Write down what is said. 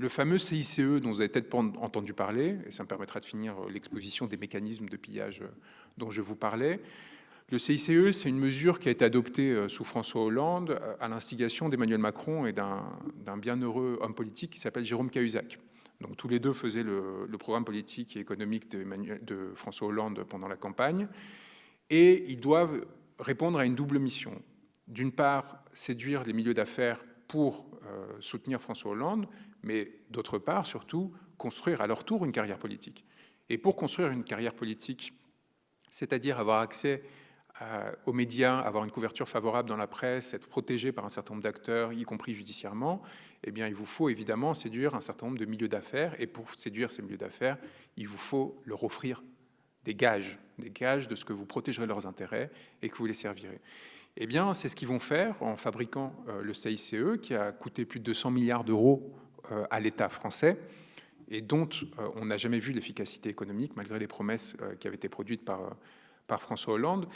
le fameux CICE dont vous avez peut-être entendu parler, et ça me permettra de finir l'exposition des mécanismes de pillage dont je vous parlais. Le CICE, c'est une mesure qui a été adoptée sous François Hollande à l'instigation d'Emmanuel Macron et d'un bienheureux homme politique qui s'appelle Jérôme Cahuzac. Donc tous les deux faisaient le programme politique et économique de François Hollande pendant la campagne. Et ils doivent répondre à une double mission. D'une part, séduire les milieux d'affaires pour soutenir François Hollande, mais d'autre part, surtout, construire à leur tour une carrière politique. Et pour construire une carrière politique, c'est-à-dire avoir accès aux médias, avoir une couverture favorable dans la presse, être protégé par un certain nombre d'acteurs, y compris judiciairement, eh bien, il vous faut évidemment séduire un certain nombre de milieux d'affaires. Et pour séduire ces milieux d'affaires, il vous faut leur offrir des gages de ce que vous protégerez leurs intérêts et que vous les servirez. Eh bien, c'est ce qu'ils vont faire en fabriquant le CICE, qui a coûté plus de 200 milliards d'euros à l'État français et dont on n'a jamais vu l'efficacité économique, malgré les promesses qui avaient été produites par François Hollande.